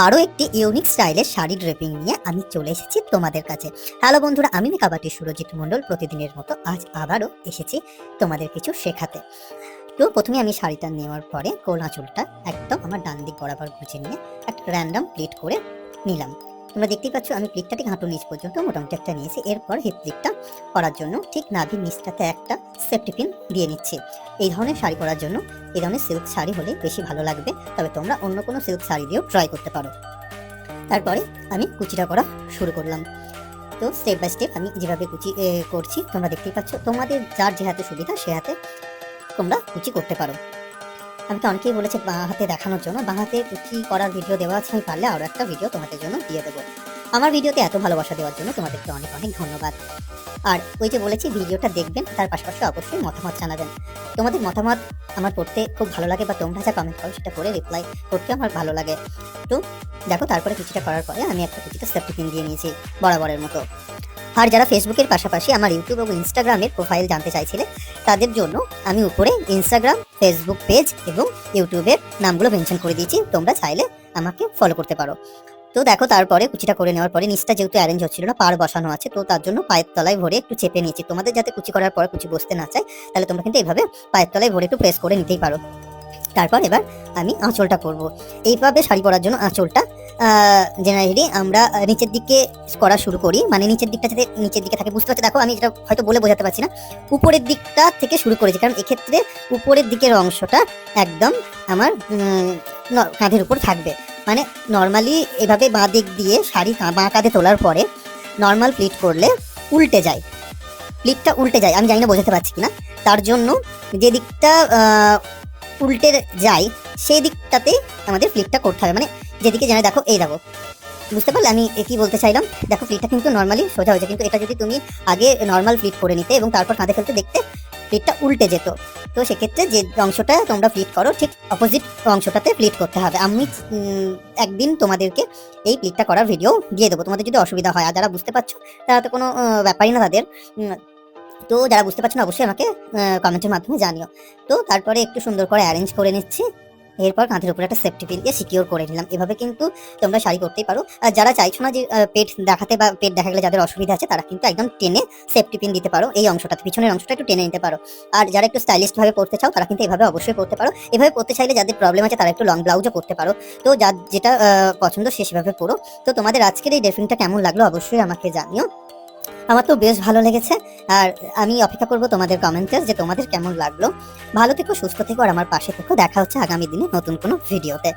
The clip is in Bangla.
আরও একটি ইউনিক স্টাইলের শাড়ি ড্রেপিং নিয়ে আমি চলে এসেছি তোমাদের কাছে। হ্যালো বন্ধুরা, আমি মেকআপ আর্টিস্ট সুরজিৎ মণ্ডল। প্রতিদিনের মতো আজ আবারও এসেছি তোমাদের কিছু শেখাতে। তো প্রথমে আমি শাড়িটা নেওয়ার পরে কোল আঁচলটা একদম আমার ডান দিক বরাবর গুছিয়ে নিয়ে একটা র্যান্ডম প্লিট করে নিলাম। তোমরা দেখতেই পাচ্ছ আমি প্লিটটা ঠিক হাঁটুর নিচ পর্যন্ত মোটামুটি একটা নিয়েছি। এরপর হিপ প্লিটটা করার জন্য ঠিক নাভির নিচটাতে একটা সেফটি পিন দিয়ে নিচ্ছি। এই ধরনের শাড়ি পরার জন্য এই ধরনের সিল্ক শাড়ি হলে বেশি ভালো লাগবে, তবে তোমরা অন্য কোনো সিল্ক শাড়ি দিয়েও ট্রাই করতে পারো। তারপরে আমি কুচিটা করা শুরু করলাম। তো স্টেপ বাই স্টেপ আমি যেভাবে কুচি করছি তোমরা দেখতেই পাচ্ছ। তোমাদের যার যে হাতে সুবিধা সে হাতে তোমরা কুচি করতে পারো। আমি তো অনেকেই বলেছে বাঁ হাতে দেখানোর জন্য, বাঁ হাতে কুচি করার ভিডিও দেওয়া আছে, আমি পারলে আরও একটা ভিডিও তোমাদের জন্য দিয়ে দেবো। আমার ভিডিওতে এত ভালোবাসা দেওয়ার জন্য তোমাদেরকে অনেক অনেক ধন্যবাদ। আর ওই যে বলেছি ভিডিওটা দেখবেন, তার পাশাপাশি অবশ্যই মতামত জানাবেন। তোমাদের মতামত আমার পড়তে খুব ভালো লাগে, বা তোমরা যা কমেন্ট করো সেটা করে রিপ্লাই করতে আমার ভালো লাগে। তো দেখো, তারপরে কুচিটা করার পরে আমি একটা কুচিটা সেফটি পিন দিয়ে নিয়েছি বরাবরের মতো। আর যারা ফেসবুকের পাশাপাশি আমার ইউটিউব এবং ইনস্টাগ্রামের প্রোফাইল জানতে চাইছিলে, তাদের জন্য আমি উপরে ইনস্টাগ্রাম, ফেসবুক পেজ এবং ইউটিউবের নামগুলো মেনশন করে দিয়েছি, তোমরা চাইলে আমাকে ফলো করতে পারো। তো দেখো, তারপরে কুচিটা করে নেওয়ার পরে নিচটা যেহেতু অ্যারেঞ্জ হচ্ছিল না, পাড় বসানো আছে, তো তার জন্য পায়ের তলায় ভরে একটু চেপে নিয়েছি। তোমাদের যাতে কুচি করার পর কুচি বসতে না চায়, তাহলে তোমরা কিন্তু এইভাবে পায়ের তলায় ভরে একটু প্রেস করে নিতেই পারো। তারপর এবার আমি আঁচলটা করব। এইভাবে শাড়ি পরার জন্য আঁচলটা জেনারেলি আমরা নিচের দিকে করা শুরু করি, মানে নিচের দিকটা যাতে নিচের দিকে থাকে, বুঝতে পারছি। দেখো, আমি এটা হয়তো বলে বোঝাতে পারছি না, উপরের দিকটা থেকে শুরু করেছি, কারণ এক্ষেত্রে উপরের দিকের অংশটা একদম আমার কাঁধের উপর থাকবে। মানে নর্মালি এভাবে বাঁ দিক দিয়ে শাড়ি বাঁ কাঁধে তোলার পরে নর্মাল প্লিট করলে উল্টে যায়, প্লিটটা উল্টে যায়। আমি জানি না বোঝাতে পারছি কিনা। তার জন্য যে দিকটা উল্টে যায় সেই দিকটাতেই আমাদের প্লিটটা করতে হবে, মানে যেদিকে জানে। দেখো, এই দেখো, বুঝতে পারলে আমি কি বলতে চাইলাম? দেখো, প্লিটটা কিন্তু নর্মালি সোজা হয়েছে, কিন্তু এটা যদি তুমি আগে নর্মাল প্লিট করে নিতে এবং তারপর কাঁধে ফেলতে, দেখতে প্লিটটা উল্টে যেত। তো সেক্ষেত্রে যে অংশটা তোমরা প্লিট করো ঠিক অপোজিট অংশটাতে প্লিট করতে হবে। আমি একদিন তোমাদেরকে এই প্লিটটা করার ভিডিও দিয়ে দেবো, তোমাদের যদি অসুবিধা হয়। আর যারা বুঝতে পারছো তারা তো কোনো ব্যাপারই না তাদের। তো যারা বুঝতে পারছো না অবশ্যই আমাকে কমেন্টের মাধ্যমে জানিও। তো তারপরে একটু সুন্দর করে অ্যারেঞ্জ করে নিচ্ছি। এরপর কাঁধের উপরে একটা সেফটি পিন দিয়ে সিকিউর করে নিলাম। এভাবে কিন্তু তোমরা শাড়ি করতেই পারো। আর যারা চাইছো না যে পেট দেখাতে, বা পেট দেখা গেলে যাদের অসুবিধা আছে, তারা কিন্তু একদম টেনে সেফটি পিন দিতে পারো। এই অংশটাতে, পিছনের অংশটা একটু টেনে নিতে পারো। আর যারা একটু স্টাইলিশ ভাবে পড়তে চাও, তারা কিন্তু এভাবে অবশ্যই পড়তে পারো। এভাবে পড়তে চাইলে যাদের প্রবলেম আছে তারা একটু লং ব্লাউজও পড়তে পারো। তো যার যেটা পছন্দ সে সেভাবে পড়ো। তো তোমাদের আজকের এই ড্রেসিংটা কেমন লাগলো অবশ্যই আমাকে জানিও। আমার তো বেশ ভালো লেগেছে, আর আমি অপেক্ষা করবো তোমাদের কমেন্টের যে তোমাদের কেমন লাগলো। ভালো থেকো, সুস্থ থেকো, আর আমার পাশে থেকো। দেখা হচ্ছে আগামী দিনে নতুন কোনো ভিডিওতে।